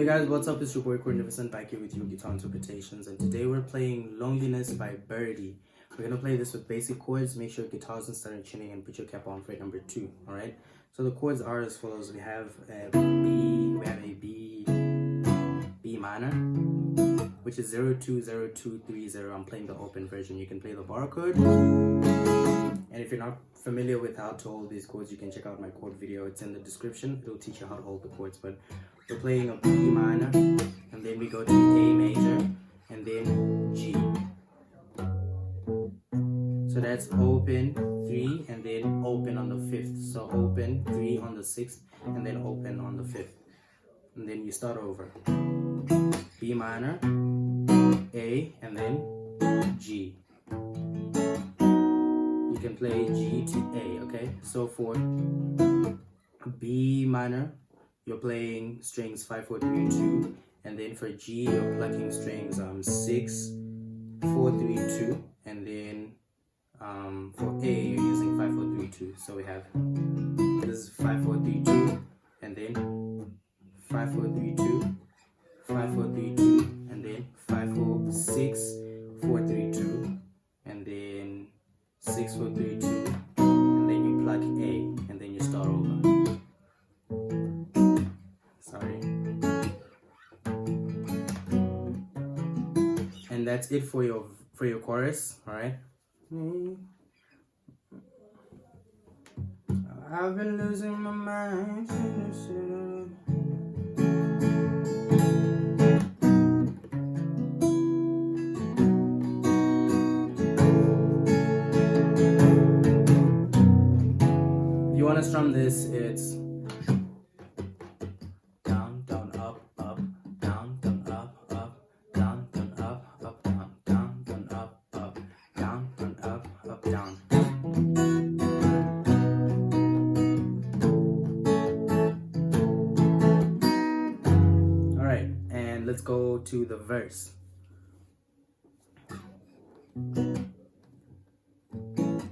guys, what's up? It's your boy Chords back here with you guitar interpretations, and today we're playing Loneliness by Birdy. We're gonna play this with basic chords. Make sure your guitar's in starting tuning and put your cap on fret number 2. All right. So the chords are as follows: we have a B minor, which is 020230. I'm playing the open version. You can play the bar chord. And if you're not familiar with how to hold these chords, you can check out my chord video. It's in the description. It'll teach you how to hold the chords. But we're playing a B minor, and then we go to A major, and then G. So that's open 3, and then open on the 5th. So open 3 on the 6th, and then open on the 5th. And then you start over. B minor, A, and then G. You can play G to A, okay? So for B minor, you're playing strings 5, 4, 3, 2, and then for G, you're plucking strings 6, 4, 3, 2, and then for A, you're using 5, 4, 3, 2. So we have this is 5, 4, 3, 2, and then 5, 4, 3, 2, 5, 4, 3, 2, and then 5, 4, 6, 4, 3, 2, and then 6, 4, 3, 2, and then you pluck A, and then you start over. Sorry. And that's it for your chorus, all right? I've been losing my mind. You want to strum this, it's down, down, up, up, down, down, up, up, down, down, up, up, down, down, down, up, up, down, down, up, up, down. All right, and let's go to the verse.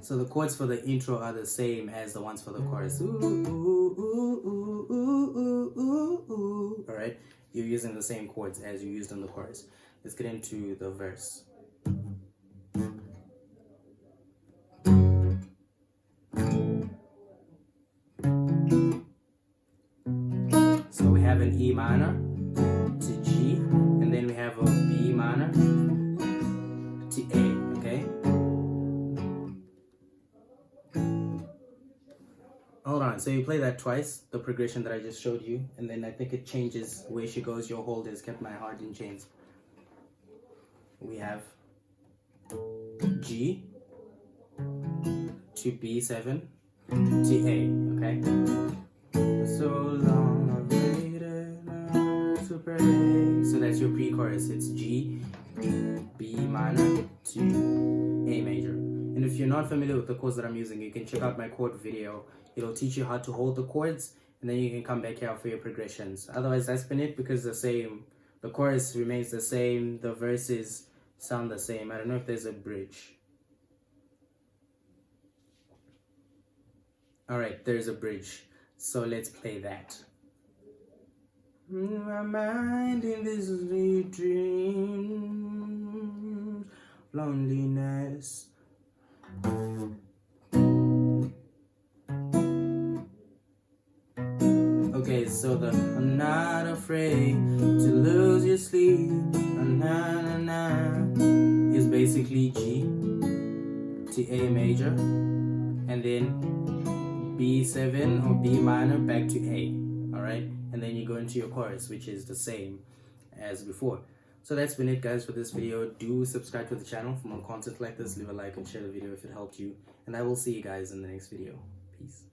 So the chords for the intro are the same as the ones for the chorus. Ooh, ooh, ooh, ooh, ooh, ooh, ooh. All right, you're using the same chords as you used in the chorus. Let's get into the verse. So we have an E minor to G, and then we have a B minor to A, okay? Hold on, so you play that twice, the progression that I just showed you, and then I think it changes where she goes. Your hold has kept my heart in chains. We have G to B7 to A, okay? So long I've waited to pray. So that's your pre-chorus. It's G, B minor to A major. And if you're not familiar with the chords that I'm using, you can check out my chord video. It'll teach you how to hold the chords, and then you can come back here for your progressions. Otherwise, that's been it, because the chorus remains the same, the verses sound the same. I don't know if there's a bridge. All right, there's a bridge. So let's play that. My mind in this dream, loneliness. Okay, so the I'm not afraid to lose your sleep, na na na, is basically G to A major, and then B7 or B minor back to A, all right? And then you go into your chorus, which is the same as before. So that's been it, guys, for this video. Do subscribe to the channel for more content like this. Leave a like and share the video if it helped you. And I will see you guys in the next video. Peace.